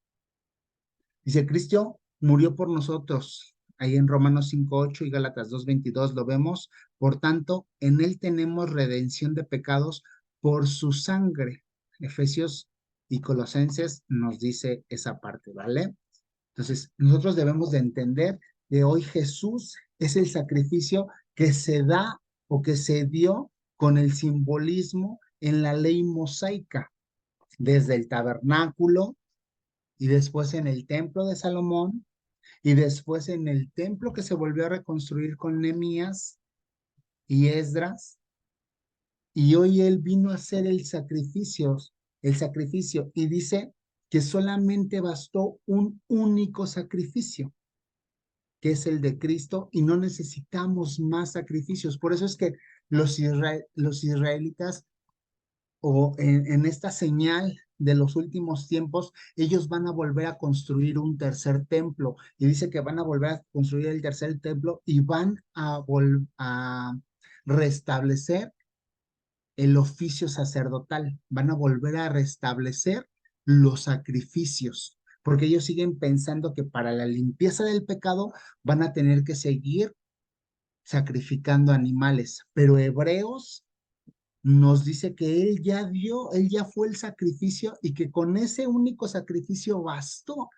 Dice, Cristo murió por nosotros. Ahí en Romanos 5:8 y Gálatas 2:22 lo vemos. Por tanto, en Él tenemos redención de pecados por su sangre. Efesios y Colosenses nos dice esa parte, ¿vale? Entonces, nosotros debemos de entender que hoy Jesús es el sacrificio que se da o que se dio con el simbolismo en la ley mosaica, desde el tabernáculo, y después en el templo de Salomón, y después en el templo que se volvió a reconstruir con Nehemías y Esdras, y hoy Él vino a hacer el sacrificio, y dice que solamente bastó un único sacrificio, que es el de Cristo, y no necesitamos más sacrificios. Por eso es que los israelitas, o en esta señal de los últimos tiempos, ellos van a volver a construir un tercer templo. Y dice que van a volver a construir el tercer templo y van a restablecer el oficio sacerdotal. Van a volver a restablecer los sacrificios, porque ellos siguen pensando que para la limpieza del pecado van a tener que seguir sacrificando animales. Pero Hebreos nos dice que él ya fue el sacrificio y que con ese único sacrificio bastó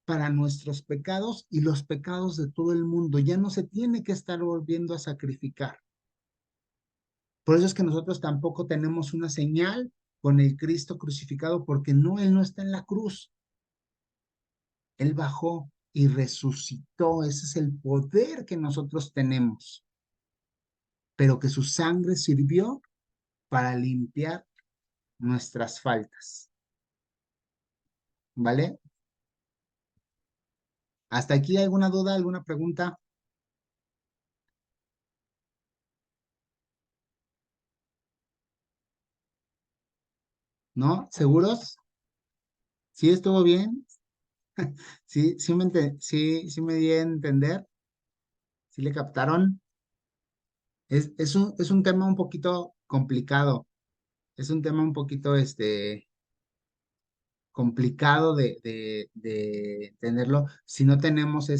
para nuestros pecados y los pecados de todo el mundo. Ya no se tiene que estar volviendo a sacrificar. Por eso es que nosotros tampoco tenemos una señal con el Cristo crucificado, porque no, Él no está en la cruz. Él bajó y resucitó. Ese es el poder que nosotros tenemos. Pero que su sangre sirvió para limpiar nuestras faltas. ¿Vale? ¿Hasta aquí alguna duda, alguna pregunta? ¿No? ¿Seguros? ¿Sí estuvo bien? ¿Sí me di a entender? ¿Sí le captaron? Es un tema un poquito complicado. Es un tema un poquito complicado de entenderlo si no tenemos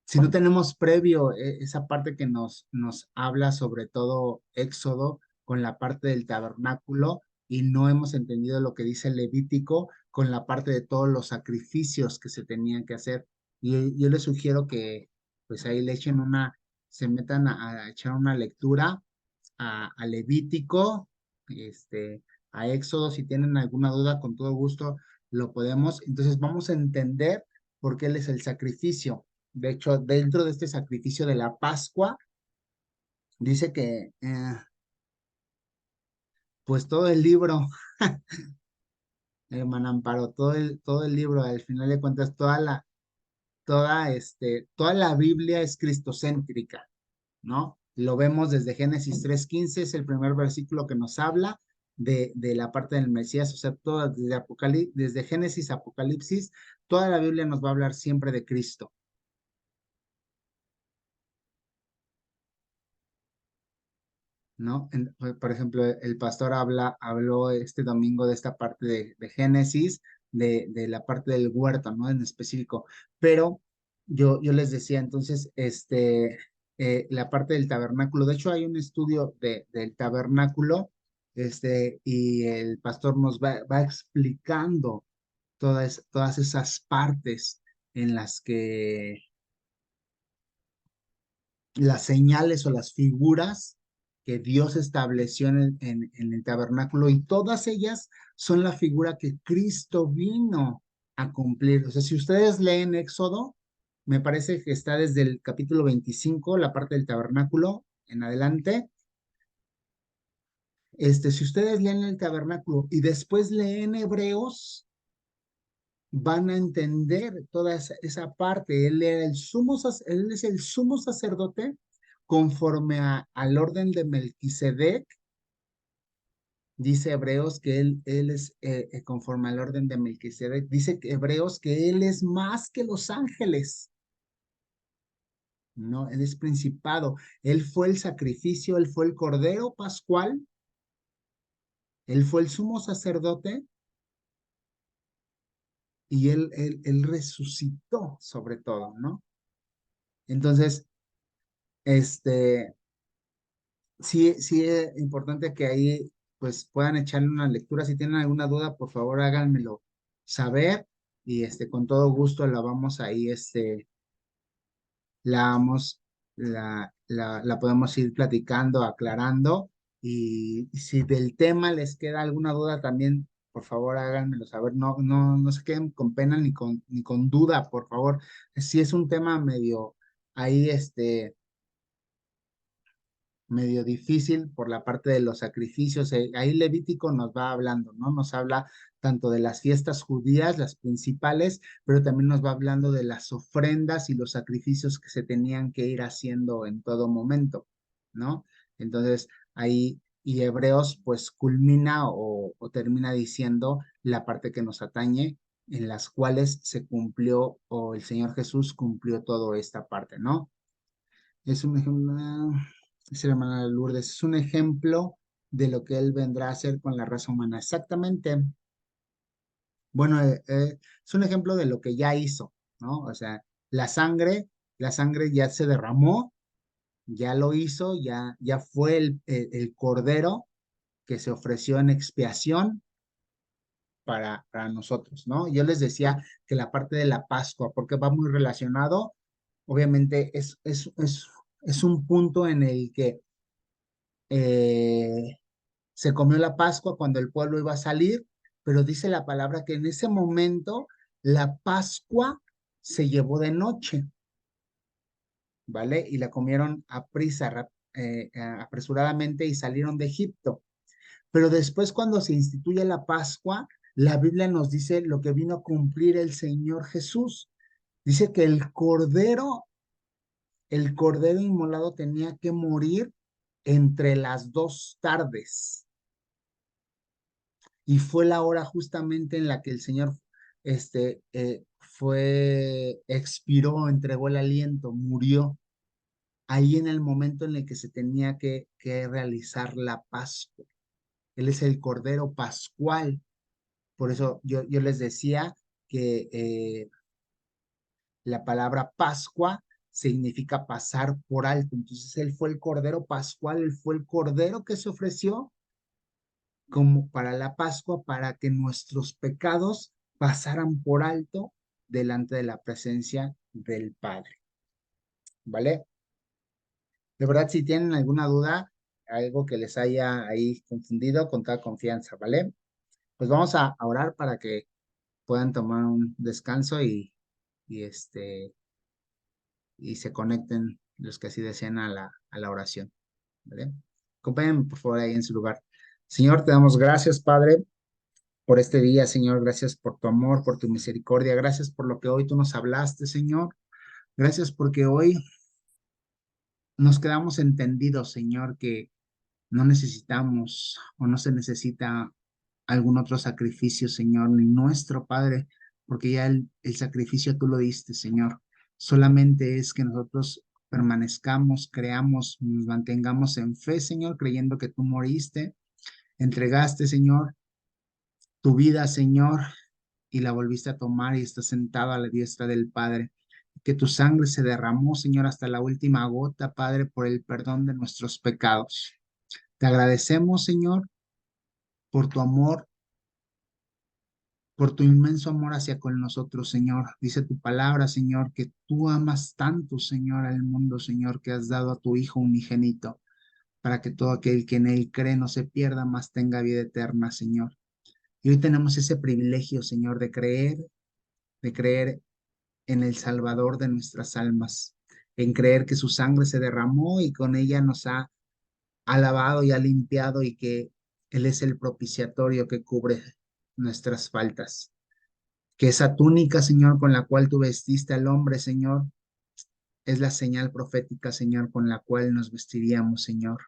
si no tenemos previo esa parte que nos habla sobre todo Éxodo con la parte del tabernáculo y no hemos entendido lo que dice el Levítico con la parte de todos los sacrificios que se tenían que hacer. Y yo les sugiero que pues ahí le echen se metan a echar una lectura a Levítico, a Éxodo, si tienen alguna duda, con todo gusto lo podemos. Entonces vamos a entender por qué Él es el sacrificio. De hecho, dentro de este sacrificio de la Pascua, dice que, pues todo el libro, hermano Amparo, todo el libro, al final de cuentas, toda la Biblia es cristocéntrica, ¿no? Lo vemos desde Génesis 3:15, es el primer versículo que nos habla de la parte del Mesías, o sea, desde Génesis a Apocalipsis, toda la Biblia nos va a hablar siempre de Cristo. ¿No? Por ejemplo, el pastor habló este domingo de esta parte de Génesis, de la parte del huerto, ¿no? En específico, pero yo les decía entonces, la parte del tabernáculo, de hecho hay un estudio del tabernáculo, y el pastor nos va explicando todas esas partes en las que las señales o las figuras que Dios estableció en el tabernáculo y todas ellas son la figura que Cristo vino a cumplir. O sea, si ustedes leen Éxodo, me parece que está desde el capítulo 25, la parte del tabernáculo en adelante. Si ustedes leen el tabernáculo y después leen Hebreos, van a entender toda esa parte. Él es el sumo sacerdote conforme al orden de Melquisedec. Dice Hebreos que él es conforme al orden de Melquisedec. Dice Hebreos que él es más que los ángeles. No, él es principado. Él fue el sacrificio, él fue el cordero pascual, él fue el sumo sacerdote y él resucitó sobre todo, ¿no? Entonces, sí es importante que ahí pues puedan echarle una lectura. Si tienen alguna duda, por favor háganmelo saber y con todo gusto la vamos ahí, la vamos, la podemos ir platicando, aclarando y si del tema les queda alguna duda también, por favor háganmelo saber. No se queden con pena ni con duda, por favor. Si es un tema medio ahí, medio difícil por la parte de los sacrificios. Ahí Levítico nos va hablando, ¿no? Nos habla tanto de las fiestas judías, las principales, pero también nos va hablando de las ofrendas y los sacrificios que se tenían que ir haciendo en todo momento, ¿no? Entonces, ahí y Hebreos pues culmina o termina diciendo la parte que nos atañe, en las cuales se cumplió o el Señor Jesús cumplió toda esta parte, ¿no? Es un ejemplo, dice la hermana Lourdes, es un ejemplo de lo que Él vendrá a hacer con la raza humana. Exactamente. Bueno, es un ejemplo de lo que ya hizo, ¿no? O sea, la sangre ya se derramó, ya lo hizo, ya fue el cordero que se ofreció en expiación para nosotros, ¿no? Yo les decía que la parte de la Pascua, porque va muy relacionado, obviamente es un punto en el que se comió la Pascua cuando el pueblo iba a salir, pero dice la palabra que en ese momento la Pascua se llevó de noche, ¿vale? Y la comieron a prisa, apresuradamente y salieron de Egipto. Pero después cuando se instituye la Pascua, la Biblia nos dice lo que vino a cumplir el Señor Jesús. Dice que el cordero inmolado tenía que morir entre las 2 tardes. Y fue la hora justamente en la que el Señor expiró, entregó el aliento, murió. Ahí en el momento en el que se tenía que realizar la Pascua. Él es el Cordero Pascual. Por eso yo les decía que la palabra Pascua significa pasar por alto. Entonces Él fue el Cordero Pascual, Él fue el Cordero que se ofreció como para la Pascua, para que nuestros pecados pasaran por alto delante de la presencia del Padre. ¿Vale? De verdad, si tienen alguna duda, algo que les haya ahí confundido, con toda confianza, ¿vale? Pues vamos a orar para que puedan tomar un descanso y se conecten los que así desean a la oración, ¿vale? Acompáñenme por favor ahí en su lugar. Señor, te damos gracias, Padre, por este día, Señor. Gracias por tu amor, por tu misericordia. Gracias por lo que hoy tú nos hablaste, Señor. Gracias porque hoy nos quedamos entendidos, Señor, que no necesitamos o no se necesita algún otro sacrificio, Señor, ni nuestro, Padre, porque ya el sacrificio tú lo diste, Señor. Solamente es que nosotros permanezcamos, creamos, nos mantengamos en fe, Señor, creyendo que tú moriste, entregaste, Señor, tu vida, Señor, y la volviste a tomar y estás sentado a la diestra del Padre. Que tu sangre se derramó, Señor, hasta la última gota, Padre, por el perdón de nuestros pecados. Te agradecemos, Señor, por tu amor, por tu inmenso amor hacia con nosotros, Señor. Dice tu palabra, Señor, que tú amas tanto, Señor, al mundo, Señor, que has dado a tu Hijo unigénito, para que todo aquel que en él cree no se pierda, mas tenga vida eterna, Señor. Y hoy tenemos ese privilegio, Señor, de creer en el Salvador de nuestras almas, en creer que su sangre se derramó y con ella nos ha lavado y ha limpiado y que Él es el propiciatorio que cubre nuestras faltas. Que esa túnica, Señor, con la cual tú vestiste al hombre, Señor, es la señal profética, Señor, con la cual nos vestiríamos, Señor,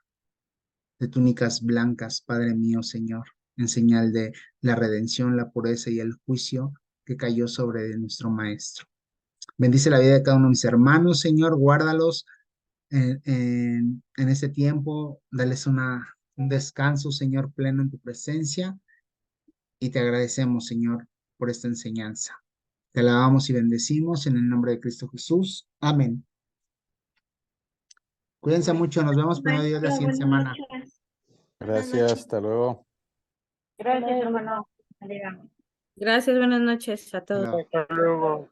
de túnicas blancas, Padre mío, Señor, en señal de la redención, la pureza y el juicio que cayó sobre nuestro Maestro. Bendice la vida de cada uno de mis hermanos, Señor, guárdalos en este tiempo, dales un descanso, Señor, pleno en tu presencia, y te agradecemos, Señor, por esta enseñanza. Te alabamos y bendecimos en el nombre de Cristo Jesús. Amén. Cuídense mucho, nos vemos primero Dios la siguiente semana. Gracias, hasta luego. Gracias, hermano. Gracias, buenas noches a todos. Hasta luego. Hasta luego.